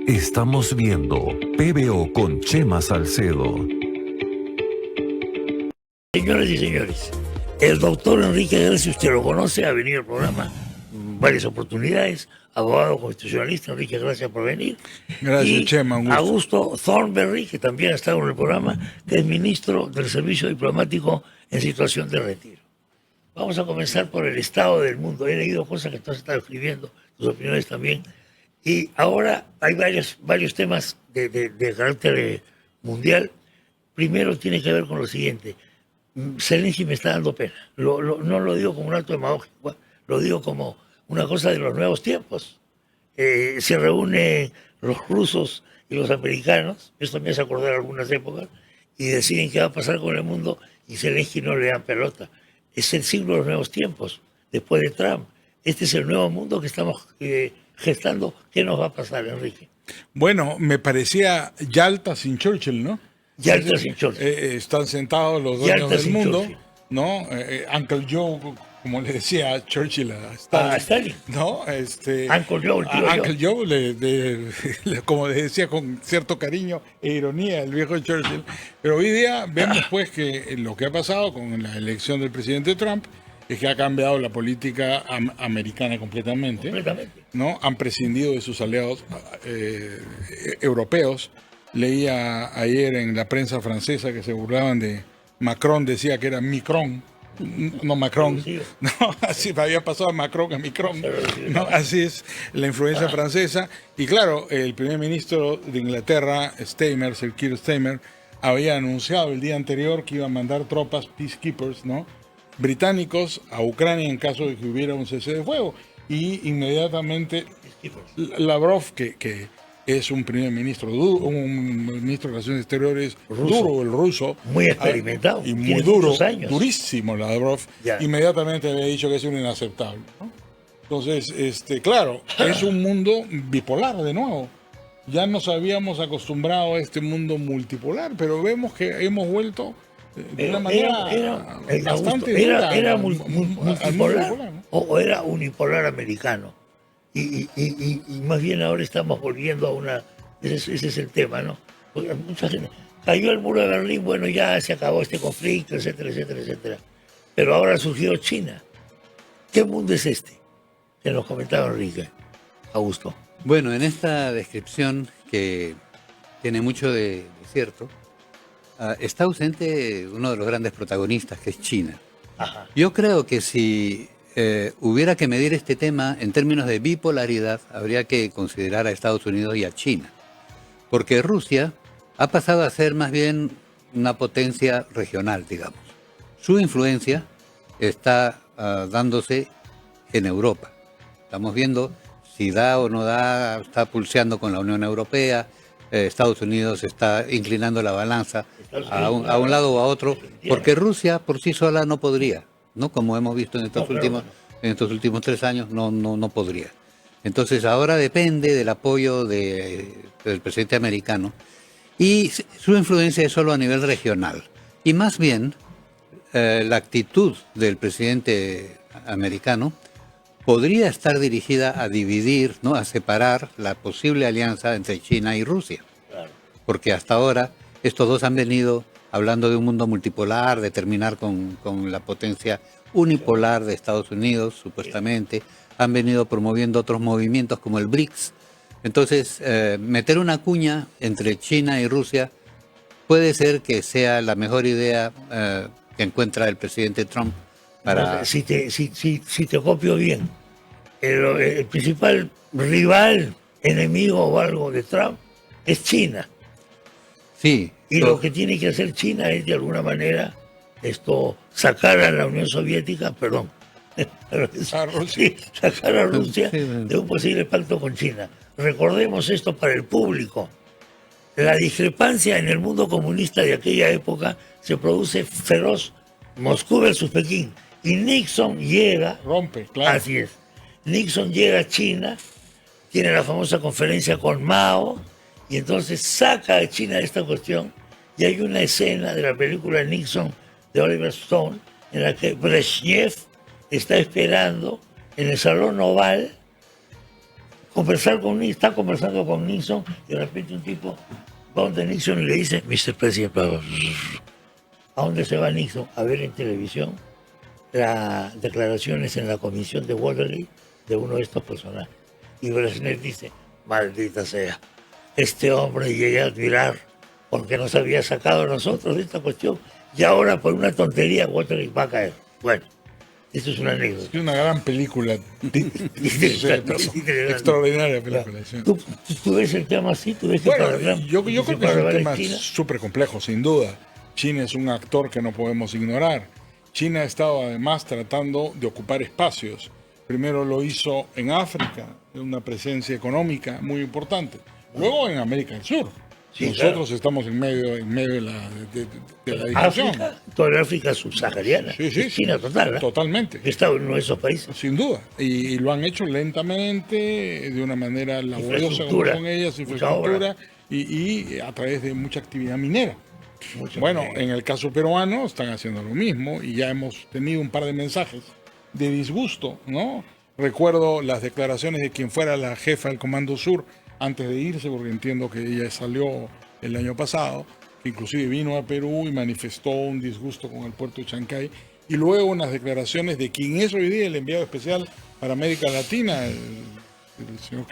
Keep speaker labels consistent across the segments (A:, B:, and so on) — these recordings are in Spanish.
A: Estamos viendo PBO con Chema Salcedo.
B: Señoras y señores, el doctor Enrique Gracia, usted lo conoce, ha venido al programa en varias oportunidades, abogado constitucionalista. Enrique, gracias por venir.
C: Gracias,
B: y
C: Chema, un gusto.
B: Augusto Thornberry, que también ha estado en el programa, que es ministro del Servicio Diplomático en situación de retiro. Vamos a comenzar por el estado del mundo. He leído cosas que tú has estado escribiendo, tus opiniones también. Y ahora hay varios temas de carácter mundial. Primero tiene que ver con lo siguiente. Zelensky me está dando pena. No lo digo como un acto demagógico, lo digo como una cosa de los nuevos tiempos. Se reúnen los rusos y los americanos, esto me hace acordar algunas épocas, y deciden qué va a pasar con el mundo, y Zelensky no le dan pelota. Es el siglo de los nuevos tiempos, después de Trump. Este es el nuevo mundo que estamos gestando. ¿Qué nos va a pasar, Enrique?
C: Bueno, me parecía Yalta sin Churchill, ¿no?
B: Yalta sin Churchill.
C: Están sentados los dueños
B: Yalta
C: del
B: sin
C: mundo,
B: Churchill.
C: ¿no? Uncle Joe, como le decía Churchill a
B: Stalin.
C: ¿no?
B: Uncle Joe, el tío
C: Uncle Joe, como le decía con cierto cariño e ironía el viejo Churchill. Pero hoy día vemos pues que lo que ha pasado con la elección del presidente Trump es que ha cambiado la política americana completamente, ¿no? Han prescindido de sus aliados europeos. Leía ayer en la prensa francesa que se burlaban de Macron, decía que era Micron, no Macron, no, así había pasado a Macron a Micron, no, así es la influencia francesa. Y claro, el primer ministro de Inglaterra, Starmer, Sir Keir Starmer, había anunciado el día anterior que iba a mandar tropas peacekeepers, ¿no?, británicos a Ucrania en caso de que hubiera un cese de fuego. Y inmediatamente Lavrov, que es un primer ministro duro, un ministro de Relaciones Exteriores duro, el ruso.
B: Muy experimentado.
C: Y muy duro,
B: años.
C: durísimo Lavrov. Inmediatamente había dicho que es un inaceptable, ¿no? Entonces, claro, es un mundo bipolar de nuevo. Ya nos habíamos acostumbrado a este mundo multipolar, pero vemos que hemos vuelto de una manera bastante dura.
B: ¿Era multipolar,
C: ¿no?
B: o era unipolar americano? Y más bien ahora estamos volviendo a una... Ese es el tema, ¿no? Porque mucha gente, cayó el muro de Berlín, bueno, ya se acabó este conflicto, etcétera, etcétera, etcétera. Pero ahora ha surgido China. ¿Qué mundo es este? Que nos comentaba Enrique. Augusto.
D: Bueno, en esta descripción, que tiene mucho de cierto, está ausente uno de los grandes protagonistas, que es China.
B: Ajá.
D: Yo creo que si hubiera que medir este tema en términos de bipolaridad, habría que considerar a Estados Unidos y a China. Porque Rusia ha pasado a ser más bien una potencia regional, digamos. Su influencia está dándose en Europa. Estamos viendo si da o no da, está pulseando con la Unión Europea. Estados Unidos está inclinando la balanza a un lado o a otro, porque Rusia por sí sola no podría, ¿no? Como hemos visto en estos últimos 3 años, no podría. Entonces ahora depende del apoyo del presidente americano, y su influencia es solo a nivel regional. Y más bien, la actitud del presidente americano podría estar dirigida a dividir, ¿no?, a separar la posible alianza entre China y Rusia.
B: Claro.
D: Porque hasta ahora estos dos han venido hablando de un mundo multipolar, de terminar con la potencia unipolar de Estados Unidos, supuestamente. Han venido promoviendo otros movimientos como el BRICS. Entonces, meter una cuña entre China y Rusia puede ser que sea la mejor idea que encuentra el presidente Trump para...
B: Si te copio bien, el principal rival, enemigo o algo de Trump es China.
D: Sí.
B: Y lo que tiene que hacer China es, de alguna manera, sacar a la Unión Soviética, sacar a Rusia de un posible pacto con China. Recordemos esto para el público. La discrepancia en el mundo comunista de aquella época se produce feroz. Moscú versus Pekín. Y Nixon llega...
C: Rompe, claro.
B: Así es. Nixon llega a China, tiene la famosa conferencia con Mao, y entonces saca a China de esta cuestión. Y hay una escena de la película Nixon de Oliver Stone en la que Brezhnev está esperando en el Salón Oval está conversando con Nixon y de repente un tipo va donde Nixon y le dice, Mr. President, ¿a dónde se va Nixon? A ver en televisión las declaraciones en la comisión de Watergate de uno de estos personajes. Y Brezhnev dice, maldita sea, este hombre llegué a admirar porque nos había sacado a nosotros de esta cuestión y ahora por una tontería Watergate va a caer. Bueno, eso es una anécdota.
C: Es una gran película. Extraordinaria película. Sí.
B: ¿Tú ves el tema así? ¿Tú ves que
C: Bueno,
B: para Trump,
C: yo creo que es
B: para
C: un tema
B: China?
C: súper complejo, sin duda. China es un actor que no podemos ignorar. China ha estado además tratando de ocupar espacios. Primero lo hizo en África, en una presencia económica muy importante. Luego en América del Sur.
B: Sí,
C: Nosotros
B: claro.
C: estamos en medio de la discusión.
B: África, toda la África subsahariana,
C: Sí, sí,
B: es China total, ¿eh?
C: Totalmente.
B: He estado en uno de esos países.
C: Sin duda. Y lo han hecho lentamente, de una manera laboriosa como
B: Infraestructura,
C: son ellas,
B: mucha
C: infraestructura, y a través de mucha actividad minera.
B: Mucho
C: Bueno,
B: más.
C: en el caso peruano están haciendo lo mismo y ya hemos tenido un par de mensajes de disgusto, ¿no? Recuerdo las declaraciones de quien fuera la jefa del Comando Sur antes de irse, porque entiendo que ella salió el año pasado, que inclusive vino a Perú y manifestó un disgusto con el puerto de Chancay, y luego unas declaraciones de quien es hoy día el enviado especial para América Latina, el señor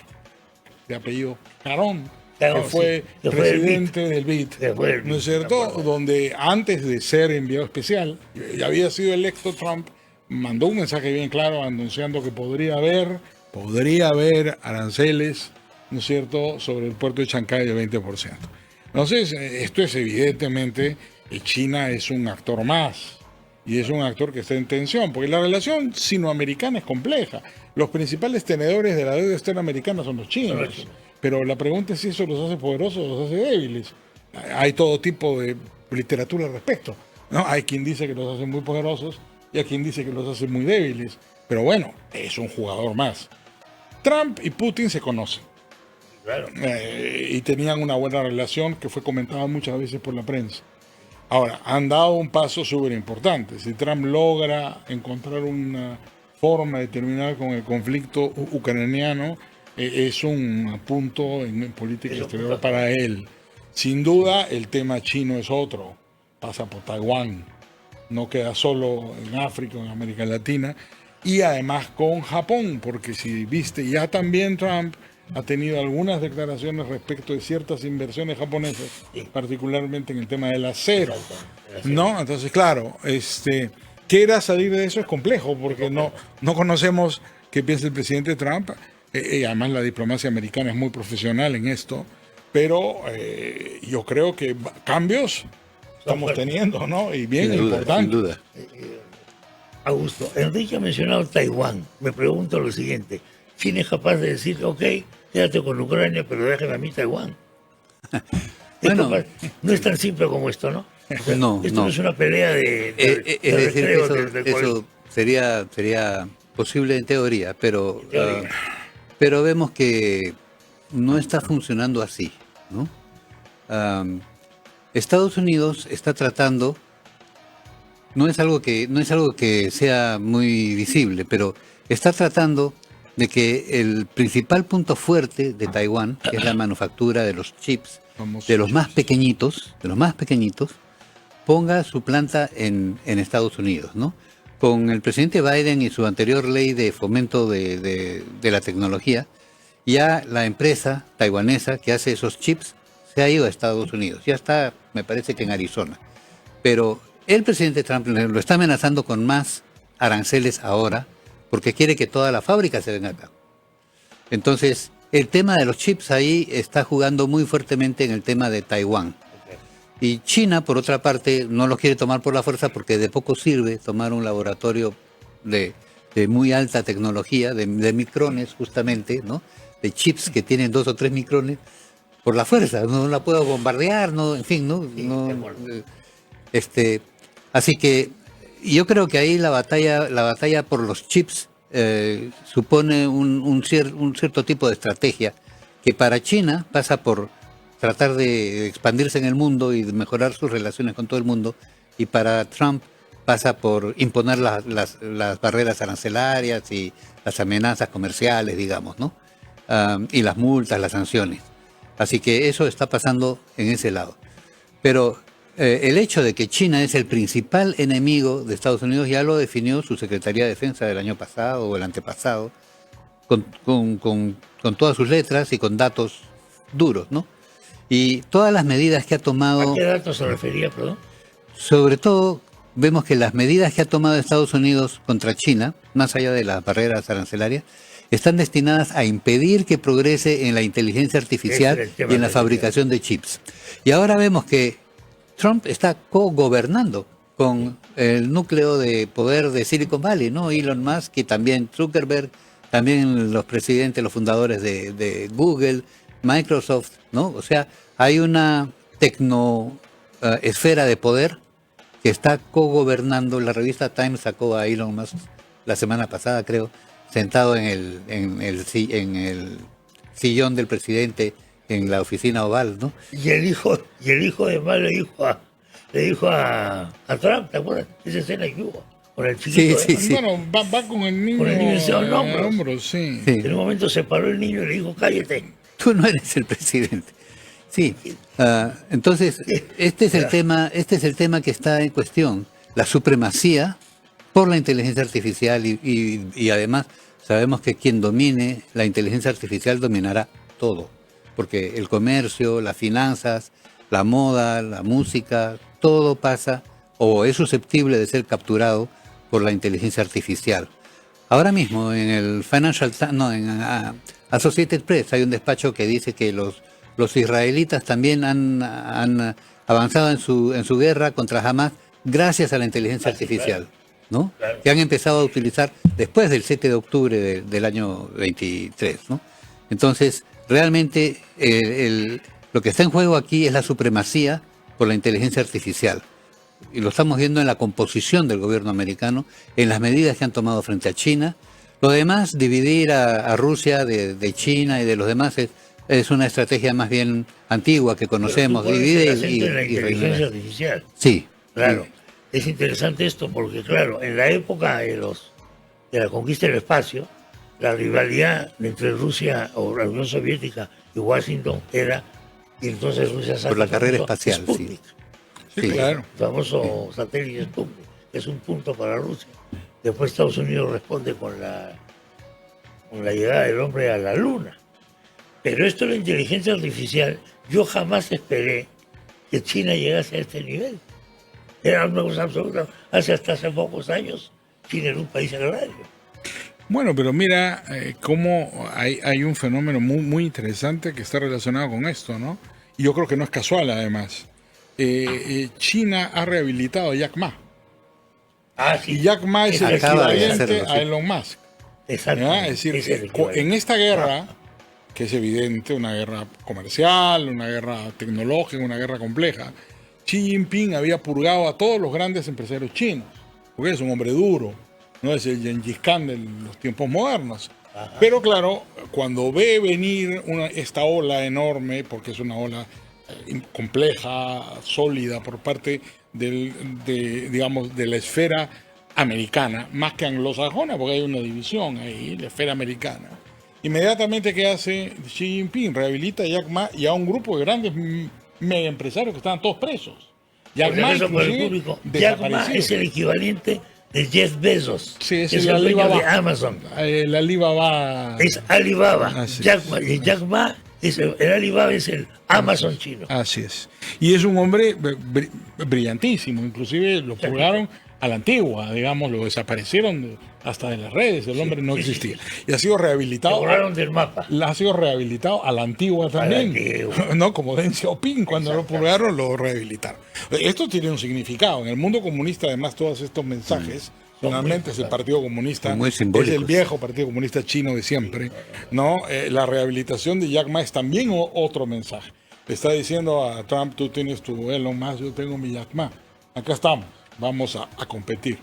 C: de apellido Carón,
B: Carón,
C: que fue
B: sí, que fue del
C: presidente del BID,
B: Que fue el
C: ¿no es
B: BID, me
C: cierto?
B: acuerdo.
C: Donde antes de ser enviado especial, y había sido electo Trump, mandó un mensaje bien claro anunciando que podría haber aranceles, ¿no es cierto?, sobre el puerto de Chancay de 20%. Entonces, esto es evidentemente, China es un actor más, y es un actor que está en tensión, porque la relación sinoamericana es compleja. Los principales tenedores de la deuda externa americana son los chinos. Pero la pregunta es si eso los hace poderosos o los hace débiles. Hay todo tipo de literatura al respecto, ¿no? Hay quien dice que los hace muy poderosos y hay quien dice que los hace muy débiles. Pero bueno, es un jugador más. Trump y Putin se conocen.
B: Claro.
C: Y tenían una buena relación que fue comentada muchas veces por la prensa. Ahora, han dado un paso súper importante. Si Trump logra encontrar una forma de terminar con el conflicto ucraniano, es un punto en política exterior para él. Sin duda, el tema chino es otro. Pasa por Taiwán. No queda solo en África o en América Latina. Y además con Japón, porque si viste, ya también Trump ha tenido algunas declaraciones respecto de ciertas inversiones japonesas, particularmente en el tema del acero, ¿no? Entonces, claro, quiera salir de eso es complejo, porque no conocemos qué piensa el presidente Trump, y además la diplomacia americana es muy profesional en esto, pero yo creo que cambios estamos teniendo, ¿no? Y bien
D: Sin duda,
C: importantes.
D: sin duda.
B: Augusto, Enrique ha mencionado Taiwán. Me pregunto lo siguiente. ¿China es capaz de decir, ok, quédate con Ucrania, pero déjame a mí Taiwán?
D: Bueno.
B: No es tan simple como esto, ¿no? O sea,
D: No,
B: esto
D: no.
B: no es una pelea de
D: Es decir, que
B: recreo
D: eso,
B: del
D: eso sería posible en teoría, pero,
B: teoría.
D: pero vemos que no está funcionando así, ¿no? Estados Unidos está tratando, no es algo que sea muy visible, pero está tratando de que el principal punto fuerte de Taiwán, que es la manufactura de los chips, de los más pequeñitos, ponga su planta en Estados Unidos, ¿no? Con el presidente Biden y su anterior ley de fomento de la tecnología, ya la empresa taiwanesa que hace esos chips se ha ido a Estados Unidos. Ya está, me parece que en Arizona. Pero el presidente Trump lo está amenazando con más aranceles ahora porque quiere que toda la fábrica se venga acá. Entonces, el tema de los chips ahí está jugando muy fuertemente en el tema de Taiwán. Y China, por otra parte, no lo quiere tomar por la fuerza porque de poco sirve tomar un laboratorio de muy alta tecnología, de micrones justamente, ¿no? De chips que tienen 2 o 3 micrones, por la fuerza, no la puedo bombardear, no, en fin, ¿no?
B: Sí,
D: No,
B: de acuerdo.
D: así que yo creo que ahí la batalla por los chips supone un cierto tipo de estrategia que para China pasa por tratar de expandirse en el mundo y de mejorar sus relaciones con todo el mundo, y para Trump pasa por imponer las barreras arancelarias y las amenazas comerciales, digamos, ¿no? y las multas, las sanciones. Así que eso está pasando en ese lado. Pero el hecho de que China es el principal enemigo de Estados Unidos ya lo definió su Secretaría de Defensa del año pasado o el antepasado, con todas sus letras y con datos duros, ¿no? Y todas las medidas que ha tomado...
B: ¿A qué datos se refería, perdón?
D: Sobre todo, vemos que las medidas que ha tomado Estados Unidos contra China, más allá de las barreras arancelarias, están destinadas a impedir que progrese en la inteligencia artificial y en la fabricación de chips. Y ahora vemos que Trump está co-gobernando con el núcleo de poder de Silicon Valley, ¿no? Elon Musk y también Zuckerberg, también los presidentes, los fundadores de Google, Microsoft, ¿no? O sea, hay una esfera de poder que está co-gobernando. La revista Times sacó a Elon Musk la semana pasada, creo, sentado en el sillón del presidente en la oficina oval, ¿no?
B: Y el hijo de Mal le dijo a Trump, ¿te acuerdas? Esa escena que hubo con el chiquito.
D: Sí.
C: Bueno, va con el niño,
B: en
C: el hombro, sí.
B: En un momento se paró el niño y le dijo, cállate.
D: Tú no eres el presidente. Sí. Entonces, este es el tema que está en cuestión. La supremacía por la inteligencia artificial y además sabemos que quien domine la inteligencia artificial dominará todo. Porque el comercio, las finanzas, la moda, la música, todo pasa o es susceptible de ser capturado por la inteligencia artificial. Ahora mismo en el Associated Press hay un despacho que dice que los israelitas también han avanzado en su guerra contra Hamas gracias a la inteligencia artificial, ¿no?
B: Claro.
D: Que han empezado a utilizar después del 7 de octubre del año 23, ¿no? Entonces, realmente lo que está en juego aquí es la supremacía por la inteligencia artificial. Y lo estamos viendo en la composición del gobierno americano, en las medidas que han tomado frente a China. Lo demás, dividir a Rusia de China y de los demás, es una estrategia más bien antigua que conocemos. Divide
B: en la inteligencia artificial.
D: Sí.
B: Claro. Sí. Es interesante esto porque, claro, en la época de la conquista del espacio, la rivalidad entre Rusia o la Unión Soviética y Washington era, y entonces Rusia
D: por la carrera espacial,
B: Sputnik.
C: Sí, claro.
B: El famoso satélite Sputnik, que es un punto para Rusia. Después Estados Unidos responde con la llegada del hombre a la Luna. Pero esto de la inteligencia artificial, yo jamás esperé que China llegase a este nivel. Era una cosa absoluta. Hasta hace pocos años, China era un país agrario.
C: Bueno, pero mira cómo hay un fenómeno muy, muy interesante que está relacionado con esto, ¿no? Y yo creo que no es casual, además. China ha rehabilitado a Jack Ma.
B: Sí.
C: Y Jack Ma es el equivalente a Elon Musk.
B: Exacto.
C: Es decir, en esta guerra, que es evidente, una guerra comercial, una guerra tecnológica, una guerra compleja, Xi Jinping había purgado a todos los grandes empresarios chinos, porque es un hombre duro, no es el Gengis Khan de los tiempos modernos. Ajá. Pero claro, cuando ve venir esta ola enorme, porque es una ola compleja, sólida por parte de la esfera americana, más que anglosajona, porque hay una división ahí, la esfera americana. Inmediatamente, ¿qué hace Xi Jinping? Rehabilita a Jack Ma y a un grupo de grandes mega empresarios que estaban todos presos. Jack Ma
B: es el equivalente de Jeff Bezos.
C: Sí, es
B: el dueño de Amazon.
C: El Alibaba.
B: Es Alibaba. Jack Ma el Alibaba es el Amazon chino.
C: Así es. Y es un hombre brillantísimo. Inclusive lo purgaron a la antigua, digamos, lo desaparecieron hasta de las redes. El hombre no existía. Y ha sido rehabilitado.
B: Lo borraron del mapa.
C: Ha sido rehabilitado a la antigua también. ¿No? Como Deng Xiaoping, cuando lo purgaron, lo rehabilitaron. Esto tiene un significado. En el mundo comunista, además, todos estos mensajes. Finalmente es el Partido Comunista, es el viejo Partido Comunista chino de siempre, ¿no? La rehabilitación de Jack Ma es también otro mensaje. Le está diciendo a Trump, tú tienes tu Elon Musk, yo tengo mi Jack Ma. Acá estamos, vamos a competir.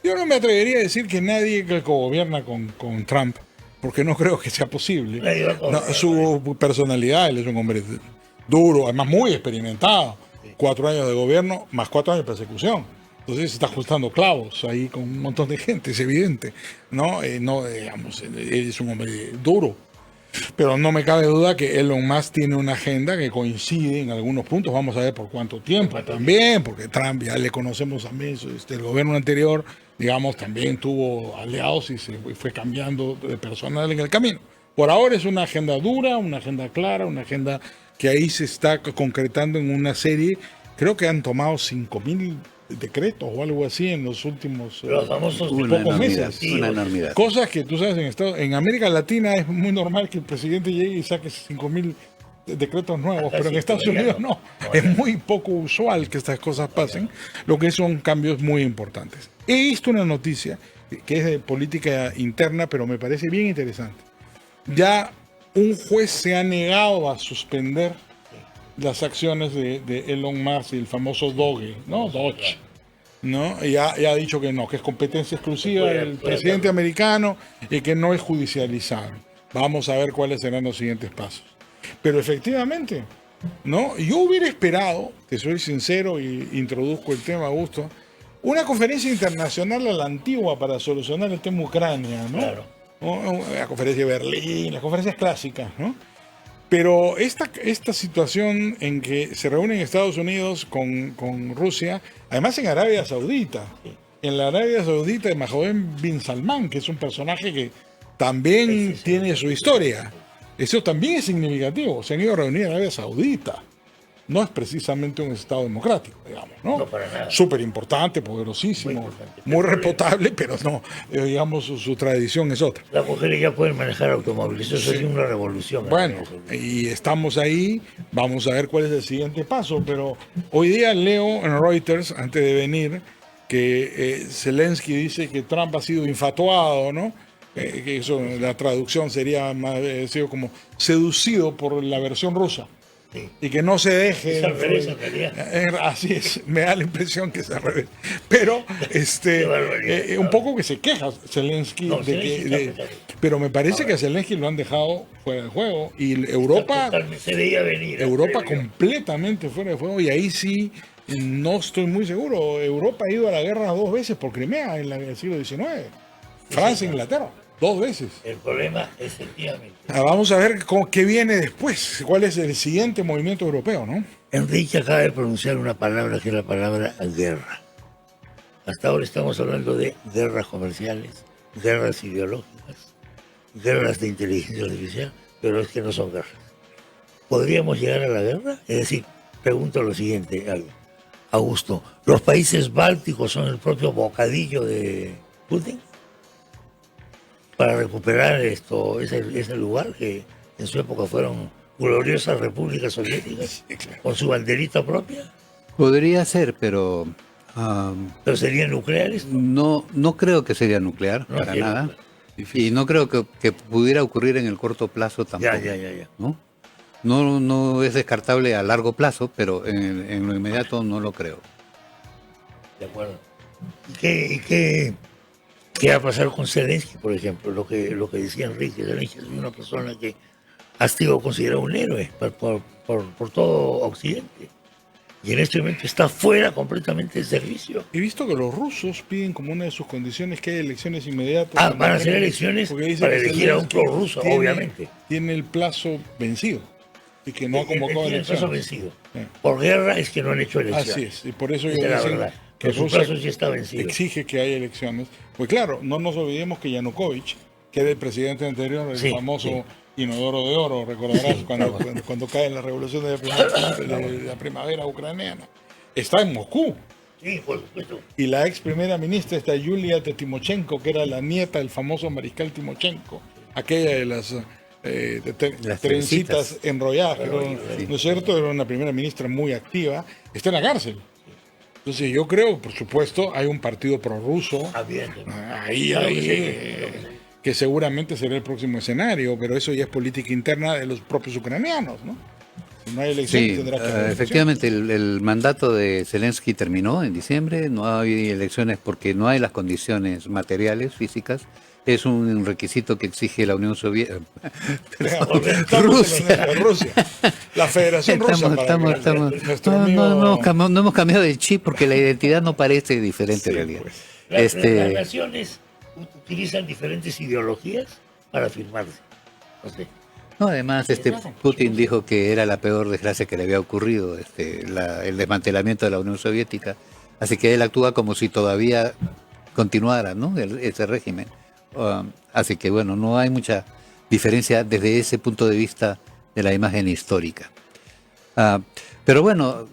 C: Yo no me atrevería a decir que nadie que gobierna con Trump, porque no creo que sea posible. No, su personalidad, él es un hombre duro, además muy experimentado. 4 años de gobierno, más 4 años de persecución. Entonces se está ajustando clavos ahí con un montón de gente, es evidente, ¿no? Digamos, él es un hombre duro. Pero no me cabe duda que Elon Musk tiene una agenda que coincide en algunos puntos. Vamos a ver por cuánto tiempo también, porque Trump ya le conocemos también. El gobierno anterior, digamos, también tuvo aliados y se fue cambiando de personal en el camino. Por ahora es una agenda dura, una agenda clara, una agenda que ahí se está concretando en una serie. Creo que han tomado 5.000 decretos o algo así en los últimos
B: Los famosos
C: pocos meses.
D: Una enormidad.
C: Cosas que tú sabes, en América Latina es muy normal que el presidente llegue y saque 5.000 decretos nuevos, pero en Estados Unidos no. Es muy poco usual que estas cosas pasen, lo que son cambios muy importantes. He visto una noticia que es de política interna, pero me parece bien interesante. Ya un juez se ha negado a suspender las acciones de Elon Musk y el famoso Doge, ¿no? Doge, ¿no? Ya ha dicho que no, que es competencia exclusiva del presidente americano y que no es judicializable. Vamos a ver cuáles serán los siguientes pasos. Pero efectivamente, ¿no? Yo hubiera esperado, que soy sincero y introduzco el tema a gusto, una conferencia internacional a la antigua para solucionar el tema Ucrania, ¿no?
B: Claro.
C: La conferencia de Berlín, las conferencias clásicas, ¿no? Pero esta situación en que se reúnen Estados Unidos con Rusia, además en Arabia Saudita, en la Arabia Saudita de Mohammed bin Salman, que es un personaje que también tiene su historia. Eso también es significativo. Se han ido a reunir en Arabia Saudita. No es precisamente un Estado democrático, digamos, ¿no?
B: No, para nada.
C: Súper importante, poderosísimo,
B: Muy importante.
C: muy reputable, pero no, digamos, su tradición es otra.
B: Las mujeres ya pueden manejar automóviles, eso sería una revolución.
C: Bueno, y estamos ahí, vamos a ver cuál es el siguiente paso, pero hoy día leo en Reuters, antes de venir, que Zelensky dice que Trump ha sido infatuado, ¿no? Que eso, la traducción sería más sido como seducido por la versión rusa.
B: Sí.
C: Y que no se deje.
B: Es al revés, en realidad.
C: Así es, me da la impresión que es al revés. Pero un poco que se queja Zelensky
B: No,
C: de
B: Zelensky
C: que.
B: está
C: Pero me parece que a Zelensky lo han dejado fuera de juego. Y Europa.
B: Se veía venir.
C: Europa
B: creo yo.
C: completamente fuera de juego. Y ahí sí no estoy muy seguro. Europa ha ido a la guerra 2 veces por Crimea en el siglo XIX. Francia e Inglaterra. 2 veces.
B: El problema, efectivamente.
C: Vamos a ver qué viene después, cuál es el siguiente movimiento europeo, ¿no?
B: Enrique acaba de pronunciar una palabra que es la palabra guerra. Hasta ahora estamos hablando de guerras comerciales, guerras ideológicas, guerras de inteligencia artificial, pero es que no son guerras. ¿Podríamos llegar a la guerra? Es decir, pregunto lo siguiente, Augusto, ¿los países bálticos son el propio bocadillo de Putin? Para recuperar ese lugar que en su época fueron gloriosas repúblicas soviéticas, con su banderita propia.
D: Podría ser, pero
B: ¿Pero serían nucleares?
D: no creo que sería nuclear,
B: No,
D: para
B: sí,
D: nada.
C: Difícil.
D: Y no creo que pudiera ocurrir en el corto plazo tampoco.
B: Ya.
D: ¿No? No es descartable a largo plazo, pero en lo inmediato no lo creo.
B: De acuerdo. ¿Y qué va a pasar con Zelensky, por ejemplo? Lo que decía Enrique, Zelensky es una persona que ha sido considerado un héroe por todo Occidente. Y en este momento está fuera completamente de servicio.
C: He visto que los rusos piden como una de sus condiciones que haya elecciones inmediatas.
B: Van a hacer elecciones
C: Porque dice
B: para
C: que
B: elegir a un
C: Zelensky
B: prorruso, obviamente.
C: Tiene el plazo vencido y que no ha convocado
B: Tiene el plazo
C: elecciones.
B: vencido. Por guerra es que no han hecho elecciones.
C: Así es, y por eso yo
B: Esa es la
C: decía
B: verdad.
C: que
B: Pero su
C: Rusia
B: plazo sí está vencido.
C: exige que haya elecciones. Pues claro, no nos olvidemos que Yanukovych, que era el presidente anterior, el
B: Sí,
C: famoso
B: sí.
C: inodoro de oro, recordarás cuando cae en la revolución de la primavera ucraniana, está en Moscú.
B: Sí, por supuesto.
C: Y la ex primera ministra está Yulia Timochenko, que era la nieta del famoso mariscal Timochenko, aquella de las
D: Las
C: trencitas
D: trencitas.
C: enrolladas, ¿no es cierto? Era una primera ministra muy activa, está en la cárcel. Entonces yo creo, por supuesto, hay un partido prorruso ahí, que seguramente será el próximo escenario, pero eso ya es política interna de los propios ucranianos, ¿no? Si no hay elecciones,
D: Sí,
C: tendrá que haber elecciones.
D: efectivamente, el mandato de Zelensky terminó en diciembre, no hay elecciones porque no hay las condiciones materiales, físicas. Es un requisito que exige la Unión Soviética.
C: Rusia. La Federación Rusa.
D: No hemos cambiado de chip porque la identidad no parece diferente en realidad.
B: Las naciones utilizan diferentes ideologías para firmarse. No sé.
D: No, además, Putin dijo que era la peor desgracia que le había ocurrido, el desmantelamiento de la Unión Soviética. Así que él actúa como si todavía continuara, ¿no? Ese régimen. Así que bueno, no hay mucha diferencia desde ese punto de vista de la imagen histórica. Pero bueno,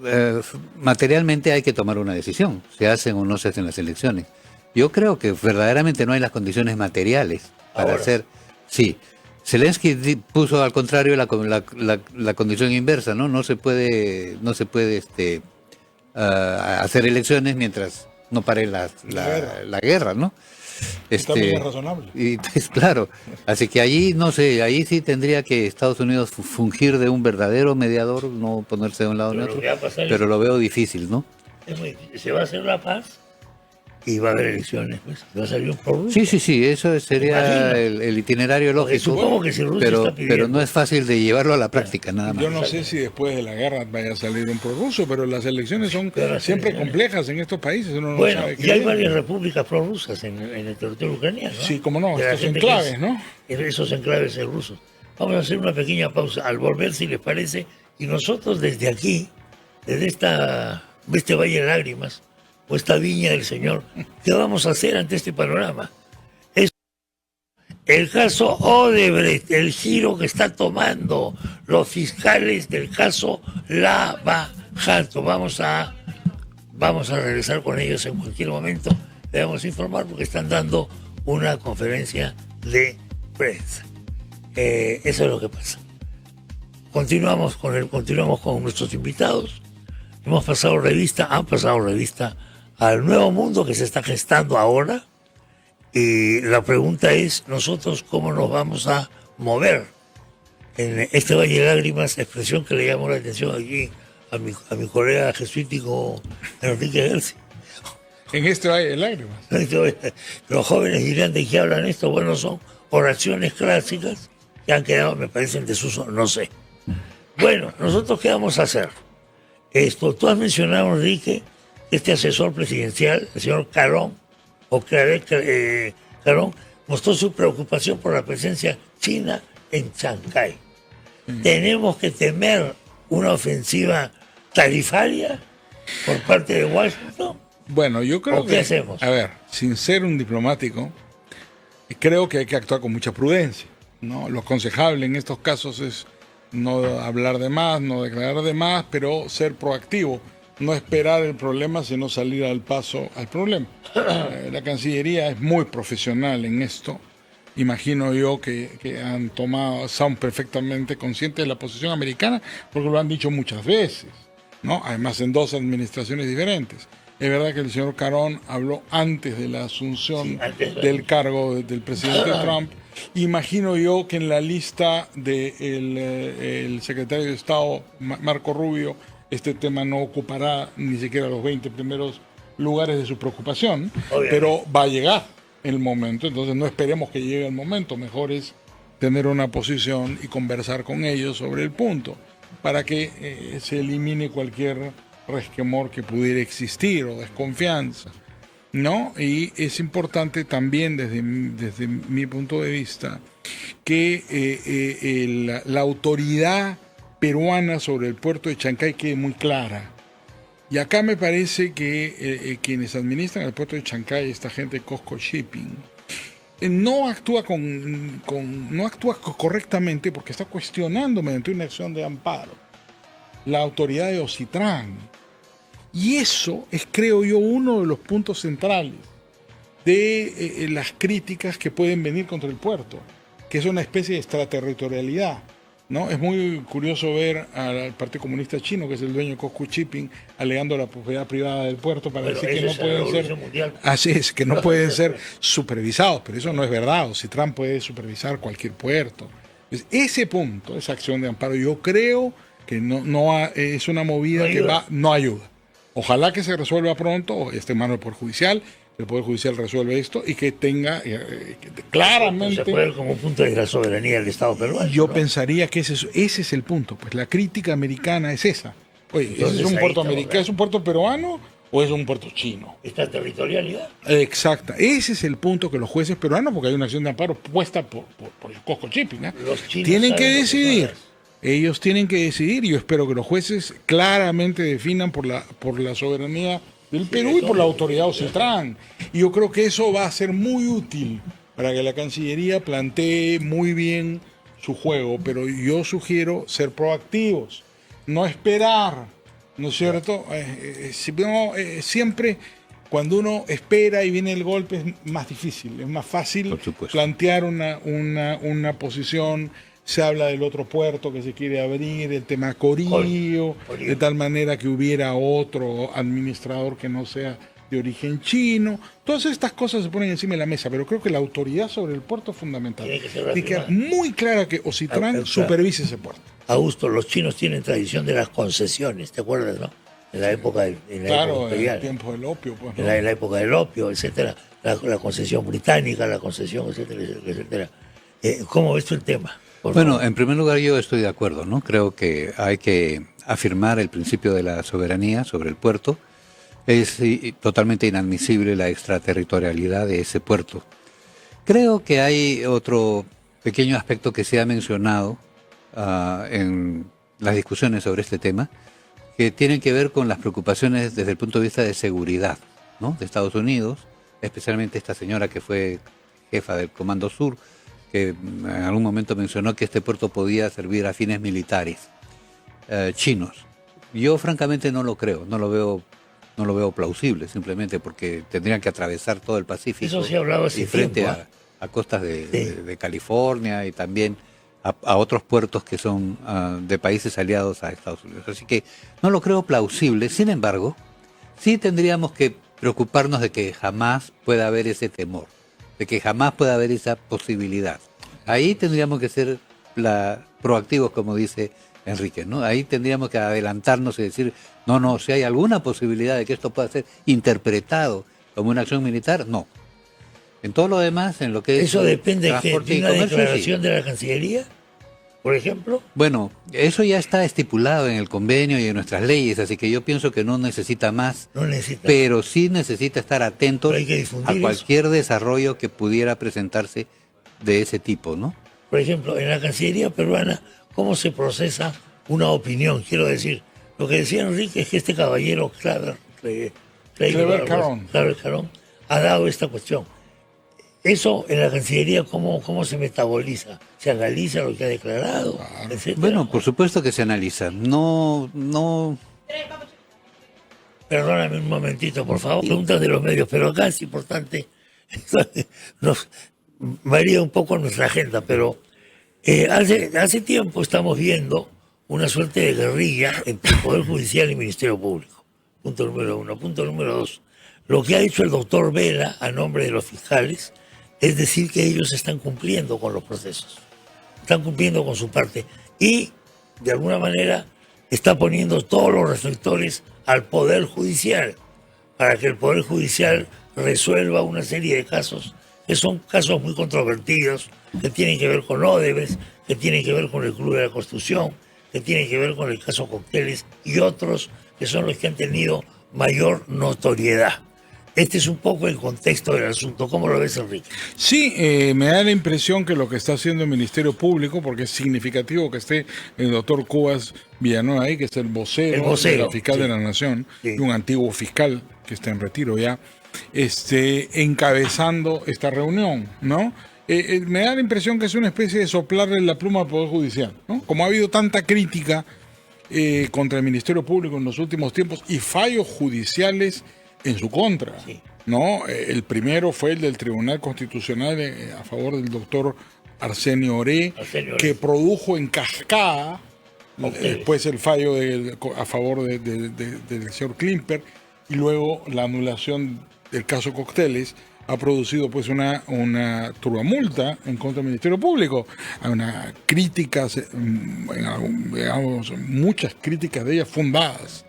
D: materialmente hay que tomar una decisión, se hacen o no se hacen las elecciones. Yo creo que verdaderamente no hay las condiciones materiales para hacer... Sí, Zelensky puso al contrario la condición inversa, ¿no? No se puede hacer elecciones mientras no pare la guerra, ¿no?
C: También es razonable.
D: Y pues, claro, así que allí, no sé, ahí sí tendría que Estados Unidos fungir de un verdadero mediador, no ponerse de un lado ni otro, pero lo veo difícil, ¿no?
B: Es muy difícil. Se va a hacer la paz y va a haber elecciones, pues. Va a salir un prorruso.
D: Sí, eso sería el itinerario lógico.
B: Supongo que si Rusia está pidiendo,
D: pero no es fácil de llevarlo a la práctica, nada más.
C: Yo no sé si después de la guerra vaya a salir un prorruso, pero las elecciones son siempre complejas en estos países. Uno no sabe
B: y hay varias repúblicas prorrusas en el territorio ucraniano, ¿no?
C: Sí, como no, estos enclaves, ¿no?
B: Esos enclaves rusos. Vamos a hacer una pequeña pausa al volver, si les parece, y nosotros desde aquí, desde este Valle de Lágrimas, o esta viña del Señor, ¿qué vamos a hacer ante este panorama? Es el caso Odebrecht, el giro que están tomando los fiscales del caso Lava Jato. Vamos a regresar con ellos en cualquier momento. Le vamos a informar porque están dando una conferencia de prensa. Eso es lo que pasa. Continuamos con nuestros invitados. Han pasado revista al nuevo mundo que se está gestando ahora, y la pregunta es, nosotros cómo nos vamos a mover en este Valle de Lágrimas, expresión que le llamó la atención aquí a mi colega jesuítico Enrique Gersi.
C: En este Valle de Lágrimas.
B: Los jóvenes dirían de qué hablan esto. Bueno, son oraciones clásicas que han quedado, me parece, en desuso, no sé. Bueno, nosotros qué vamos a hacer. Tú has mencionado, Enrique, este asesor presidencial, el señor Carón, Carón, mostró su preocupación por la presencia china en Shanghái. ¿Tenemos que temer una ofensiva tarifaria por parte de Washington?
C: Bueno, yo creo
B: ¿Qué hacemos?
C: A ver, sin ser un diplomático, creo que hay que actuar con mucha prudencia, ¿no? Lo aconsejable en estos casos es no hablar de más, no declarar de más, pero ser proactivo. No esperar el problema, sino salir al paso al problema. La Cancillería es muy profesional en esto. Imagino yo que son perfectamente conscientes de la posición americana, porque lo han dicho muchas veces, ¿no? Además, en dos administraciones diferentes. Es verdad que el señor Carón habló antes de la asunción del cargo del presidente Trump. Imagino yo que en la lista del secretario de Estado, Marco Rubio, este tema no ocupará ni siquiera los 20 primeros lugares de su preocupación, pero va a llegar el momento, entonces no esperemos que llegue el momento, mejor es tener una posición y conversar con ellos sobre el punto, para que se elimine cualquier resquemor que pudiera existir o desconfianza, ¿no? Y es importante también desde mi punto de vista que la autoridad peruana sobre el puerto de Chancay quede muy clara. Y acá me parece que quienes administran el puerto de Chancay, esta gente de COSCO Shipping, no actúa correctamente porque está cuestionando mediante una acción de amparo la autoridad de Ocitran. Y eso es, creo yo, uno de los puntos centrales de las críticas que pueden venir contra el puerto, que es una especie de extraterritorialidad, ¿no? Es muy curioso ver al Partido Comunista Chino, que es el dueño de COSCO Shipping, alegando la propiedad privada del puerto para decir que no pueden ser... Así es, que no pueden ser supervisados, pero eso no es verdad. Ocitran puede supervisar cualquier puerto. Ese punto, esa acción de amparo, yo creo que es una movida que no ayuda. Ojalá que se resuelva pronto, esté en manos del Poder Judicial, el Poder Judicial resuelve esto y que tenga claramente...
B: Se puede ver como un punto de la soberanía del Estado peruano.
C: Yo pensaría que ese es el punto, pues la crítica americana es esa. Oye, ¿ese es un puerto americano, es un puerto peruano o es un puerto chino.
B: Esta territorialidad.
C: Exacta. Ese es el punto que los jueces peruanos, porque hay una acción de amparo puesta por el Cosco Shipping,
B: Los chinos
C: tienen que
B: saben lo que
C: decidir.
B: son
C: Ellos tienen que decidir. Yo espero que los jueces claramente definan por la soberanía del Perú y por la autoridad OCITRAN. Y yo creo que eso va a ser muy útil para que la Cancillería plantee muy bien su juego. Pero yo sugiero ser proactivos, no esperar, ¿no es cierto? Siempre cuando uno espera y viene el golpe es más difícil, es más fácil plantear una posición. Se habla del otro puerto que se quiere abrir, el tema Corillo, de tal manera que hubiera otro administrador que no sea de origen chino. Todas estas cosas se ponen encima de la mesa, pero creo que la autoridad sobre el puerto es fundamental. Tiene que quedar muy clara que OCITRAN supervise ese puerto.
B: Augusto, los chinos tienen tradición de las concesiones, ¿te acuerdas, no? En la época
C: Claro, en el tiempo del opio. Pues, ¿no?
B: En la época del opio, etcétera. La concesión británica, la concesión, etcétera, etcétera. ¿Cómo ves tú el tema?
D: Bueno, en primer lugar yo estoy de acuerdo, ¿no? Creo que hay que afirmar el principio de la soberanía sobre el puerto. Es totalmente inadmisible la extraterritorialidad de ese puerto. Creo que hay otro pequeño aspecto que se ha mencionado en las discusiones sobre este tema, que tienen que ver con las preocupaciones desde el punto de vista de seguridad, ¿no? De Estados Unidos, especialmente esta señora que fue jefa del Comando Sur, que en algún momento mencionó que este puerto podía servir a fines militares chinos. Yo francamente no lo creo, no lo veo plausible, simplemente porque tendrían que atravesar todo el Pacífico.
B: Eso se hablaba hace
D: y frente
B: tiempo,
D: a costas de California y también a otros puertos que son de países aliados a Estados Unidos. Así que no lo creo plausible. Sin embargo, sí tendríamos que preocuparnos de que jamás pueda haber ese temor, de que jamás pueda haber esa posibilidad. Ahí tendríamos que ser proactivos, como dice Enrique, ¿no? Ahí tendríamos que adelantarnos y decir, no, si hay alguna posibilidad de que esto pueda ser interpretado como una acción militar, no. En todo lo demás, en lo que es
B: ¿eso depende
D: transporte
B: de
D: y
B: una
D: comercio,
B: declaración
D: sí.
B: de la Cancillería, por ejemplo?
D: Bueno, eso ya está estipulado en el convenio y en nuestras leyes, así que yo pienso que no necesita más, pero sí necesita estar atentos a cualquier desarrollo que pudiera presentarse de ese tipo, ¿no?
B: Por ejemplo, en la Cancillería peruana, ¿cómo se procesa una opinión? Quiero decir, lo que decía Enrique es que este caballero, Claver Carón, ha dado esta cuestión. Eso en la Cancillería, ¿cómo se metaboliza? ¿Se analiza lo que ha declarado? Etcétera?
D: Bueno, por supuesto que se analiza. No.
B: Perdóname un momentito, por favor. Preguntas de los medios, pero acá es importante. Nos varía un poco nuestra agenda, pero hace tiempo estamos viendo una suerte de guerrilla entre el Poder Judicial y el Ministerio Público. Punto número 1. Punto número 2. Lo que ha hecho el doctor Vela a nombre de los fiscales es decir que ellos están cumpliendo con los procesos, están cumpliendo con su parte y de alguna manera está poniendo todos los reflectores al Poder Judicial para que el Poder Judicial resuelva una serie de casos que son casos muy controvertidos, que tienen que ver con Odebrecht, que tienen que ver con el Club de la Construcción, que tienen que ver con el caso Cocteles y otros que son los que han tenido mayor notoriedad. Este es un poco el contexto del asunto. ¿Cómo lo ves, Enrique?
C: Sí, me da la impresión que lo que está haciendo el Ministerio Público, porque es significativo que esté el doctor Cubas Villanueva ahí, que es el vocero de la fiscal de la Nación, y un antiguo fiscal que está en retiro ya, encabezando esta reunión, ¿no? Me da la impresión que es una especie de soplarle la pluma al Poder Judicial, ¿no? Como ha habido tanta crítica contra el Ministerio Público en los últimos tiempos y fallos judiciales en su contra, ¿no? El primero fue el del Tribunal Constitucional a favor del doctor Arsenio Oré, que produjo en cascada después el fallo a favor del señor Klimper, y luego la anulación del caso Cocteles ha producido pues una turbamulta en contra del Ministerio Público. Hay una críticas, digamos, muchas críticas de ellas fundadas,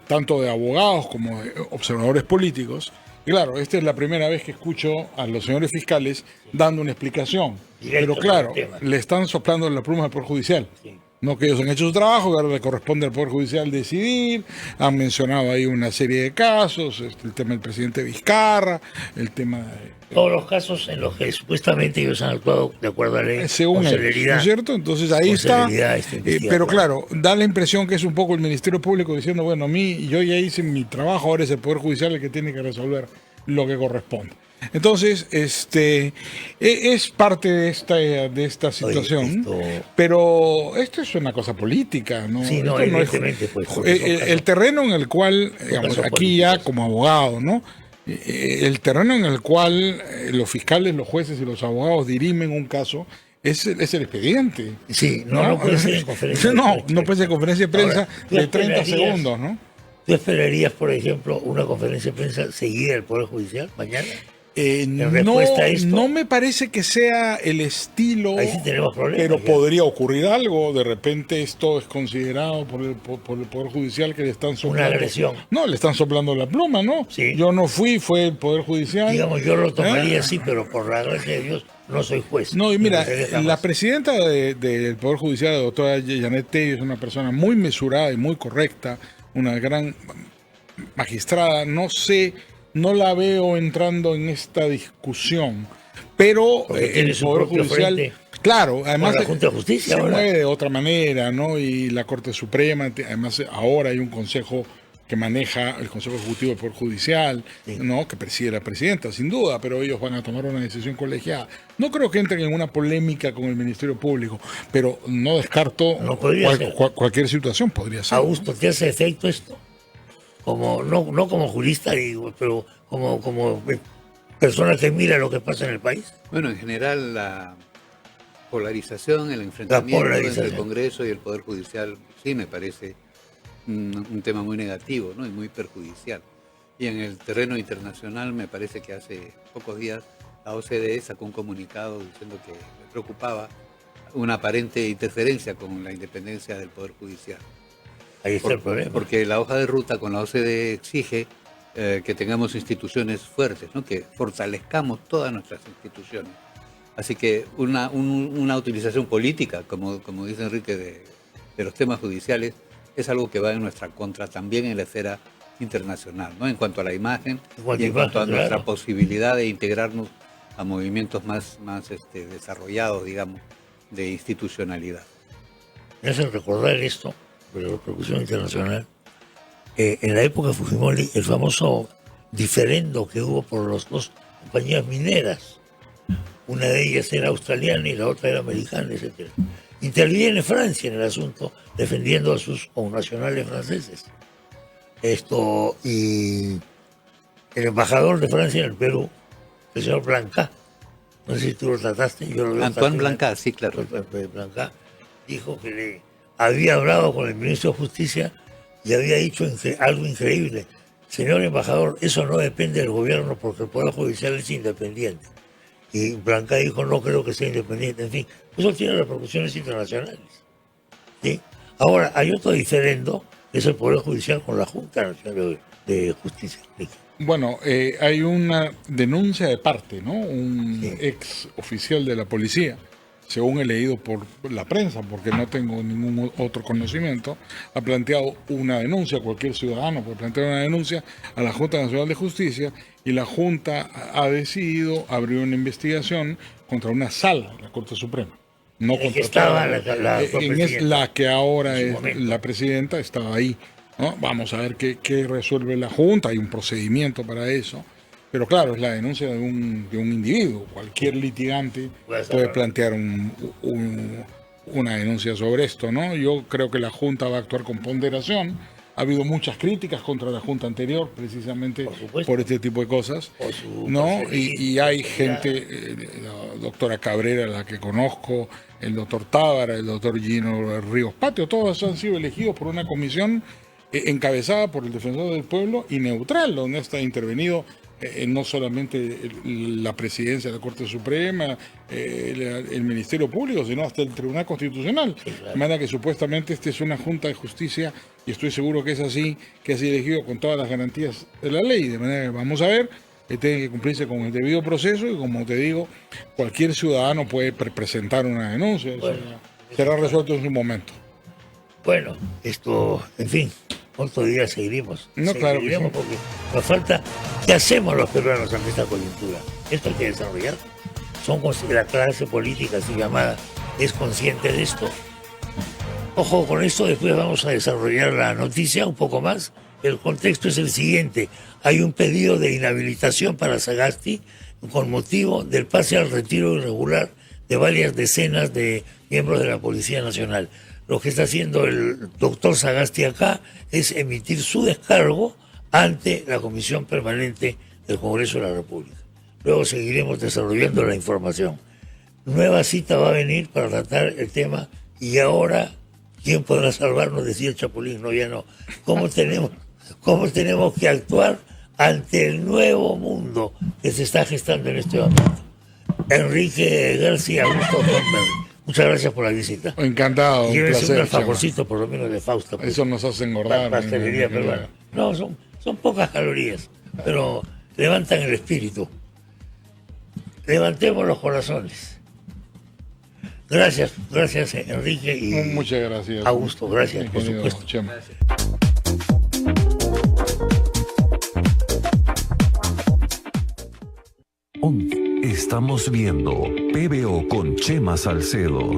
C: tanto de abogados como de observadores políticos. Y claro, esta es la primera vez que escucho a los señores fiscales dando una explicación. Pero claro, le están soplando la pluma al Poder Judicial. No, que ellos han hecho su trabajo, que ahora le corresponde al Poder Judicial decidir. Han mencionado ahí una serie de casos, el tema del presidente Vizcarra, el tema de...
B: Todos los casos en los que supuestamente ellos han actuado de acuerdo a la ley,
C: según
B: con
C: ellos,
B: celeridad.
C: ¿no es cierto? Entonces ahí
B: Con
C: está.
B: celeridad,
C: Pero claro, da la impresión que es un poco el Ministerio Público diciendo, bueno, a mí, yo ya hice mi trabajo, ahora es el Poder Judicial el que tiene que resolver lo que corresponde. Entonces, es parte de esta situación, pero esto es una cosa política, ¿no?
B: Sí, no,
C: Esto no es-
B: evidentemente, pues,
C: el terreno en el cual, digamos,
B: casos
C: aquí ya
B: políticos.
C: como abogado, ¿no? El terreno en el cual los fiscales, los jueces y los abogados dirimen un caso es el expediente.
B: Sí, no puede ser en conferencia de
C: No,
B: prensa.
C: no puede ser conferencia de prensa
B: Ahora, ¿tú
C: de 30
B: esperarías-
C: segundos, ¿no?
B: ¿Tú esperarías, por ejemplo, una conferencia de prensa seguida del Poder Judicial mañana?
C: No,
B: respuesta a esto-
C: no me parece que sea el estilo,
B: Ahí sí tenemos problemas.
C: pero
B: ya.
C: podría ocurrir algo. De repente esto es considerado por el Poder Judicial que le están soplando.
B: Una agresión.
C: No, le están soplando la pluma, ¿no?
B: Sí.
C: Yo no fui, fue el Poder Judicial.
B: Digamos, yo lo tomaría
C: Ah.
B: así, pero por la gracia de Dios no soy juez.
C: No, y mira,
B: Me deja
C: la
B: más.
C: presidenta del Poder Judicial, la doctora Janet Tello, es una persona muy mesurada y muy correcta, una gran magistrada. No la veo entrando en esta discusión, pero
B: Porque tiene
C: el
B: su
C: Poder
B: propio
C: Judicial,
B: frente
C: claro, además
B: con la Junta de Justicia
C: se
B: ahora.
C: mueve de otra manera, ¿no? Y la Corte Suprema, además ahora hay un consejo que maneja el Consejo Ejecutivo del Poder Judicial,
B: Sí.
C: ¿no? Que preside la presidenta, sin duda, pero ellos van a tomar una decisión colegiada. No creo que entren en una polémica con el Ministerio Público, pero no descarto
B: No podría ser.
C: cualquier situación, podría ser.
B: Augusto, ¿te hace efecto esto? Como, no como jurista, digo, pero como persona que mira lo que pasa en el país.
D: Bueno, en general la polarización, el enfrentamiento
B: polarización.
D: entre el Congreso y el Poder Judicial sí me parece un tema muy negativo, ¿no? Y muy perjudicial. Y en el terreno internacional me parece que hace pocos días la OCDE sacó un comunicado diciendo que le preocupaba una aparente interferencia con la independencia del Poder Judicial.
B: Ahí está el problema.
D: Porque la hoja de ruta con la OCDE exige que tengamos instituciones fuertes, ¿no? Que fortalezcamos todas nuestras instituciones. Así que una utilización política, como dice Enrique, de los temas judiciales, es algo que va en nuestra contra también en la esfera internacional, ¿no? En cuanto a la imagen y en cuanto a nuestra
B: claro.
D: posibilidad de integrarnos a movimientos más desarrollados, digamos, de institucionalidad.
B: Me hacen recordar esto, de la repercusión internacional. En la época de Fujimori, el famoso diferendo que hubo por las dos compañías mineras. Una de ellas era australiana y la otra era americana, etc. Interviene Francia en el asunto, defendiendo a sus connacionales franceses. Y el embajador de Francia en el Perú, el señor Blanca, no sé si tú lo trataste, yo lo
D: Antoine
B: traté.
D: Blanca, sí, claro.
B: Blanca dijo que le había hablado con el ministro de Justicia y había dicho algo increíble. Señor embajador, eso no depende del gobierno porque el Poder Judicial es independiente. Y Blanca dijo, no creo que sea independiente. En fin, eso tiene repercusiones internacionales. ¿Sí? Ahora, hay otro diferendo, que es el Poder Judicial con la Junta Nacional de Justicia.
C: Bueno, hay una denuncia de parte, ¿no? Un
B: Sí.
C: ex oficial de la policía, según he leído por la prensa, porque no tengo ningún otro conocimiento, ha planteado una denuncia, cualquier ciudadano puede plantear una denuncia a la Junta Nacional de Justicia, y la Junta ha decidido abrir una investigación contra una sala de la Corte Suprema. No
B: En el que
C: contra
B: estaba
C: toda
B: la
C: en la que ahora
B: en su
C: es
B: momento.
C: la presidenta, estaba ahí, ¿no? Vamos a ver qué resuelve la Junta, hay un procedimiento para eso. Pero claro, es la denuncia de un individuo. Cualquier litigante puede plantear una denuncia sobre esto, ¿no? Yo creo que la Junta va a actuar con ponderación. Ha habido muchas críticas contra la Junta anterior, precisamente
B: Por supuesto.
C: por este tipo de cosas,
B: Por su
C: ¿no?
B: parcialidad,
C: Y hay
B: parcialidad.
C: gente, la doctora Cabrera, la que conozco, el doctor Tábara, el doctor Gino Ríos Patio, todos han sido elegidos por una comisión encabezada por el defensor del pueblo y neutral, donde está intervenido no solamente la presidencia de la Corte Suprema, el Ministerio Público, sino hasta el Tribunal Constitucional.
B: Sí, claro.
C: De manera que supuestamente esta es una Junta de Justicia, y estoy seguro que es así, que ha sido elegido con todas las garantías de la ley. De manera que vamos a ver, que tiene que cumplirse con el debido proceso, y como te digo, cualquier ciudadano puede presentar una denuncia. Eso
B: Bueno,
C: será resuelto en su momento.
B: Bueno, esto, en fin, otro día seguiremos.
C: No, claro que
B: Seguiremos
C: sí.
B: porque nos falta, ¿qué hacemos los peruanos ante esta coyuntura? Esto hay que desarrollar. La clase política así llamada es consciente de esto. Ojo con esto, después vamos a desarrollar la noticia un poco más. El contexto es el siguiente. Hay un pedido de inhabilitación para Sagasti con motivo del pase al retiro irregular de varias decenas de miembros de la Policía Nacional. Lo que está haciendo el doctor Sagasti acá es emitir su descargo ante la Comisión Permanente del Congreso de la República. Luego seguiremos desarrollando la información. Nueva cita va a venir para tratar el tema y ahora, ¿quién podrá salvarnos? Decía el Chapulín, no, ya no. ¿Cómo tenemos que actuar ante el nuevo mundo que se está gestando en este momento? Enrique García, Augusto Thornberry, muchas gracias por la visita.
C: Encantado, un
B: Llévense un
C: placer.
B: alfajorcito por lo menos de Fausta.
C: Eso nos hace engordar.
B: Pastelería peruana. No, son pocas calorías, pero levantan el espíritu. Levantemos los corazones. Gracias, Enrique y
C: Muchas gracias.
B: Augusto, gracias,
C: Mi
B: por
C: querido
B: supuesto.
C: Chema.
A: Estamos viendo PBO con Chema Salcedo.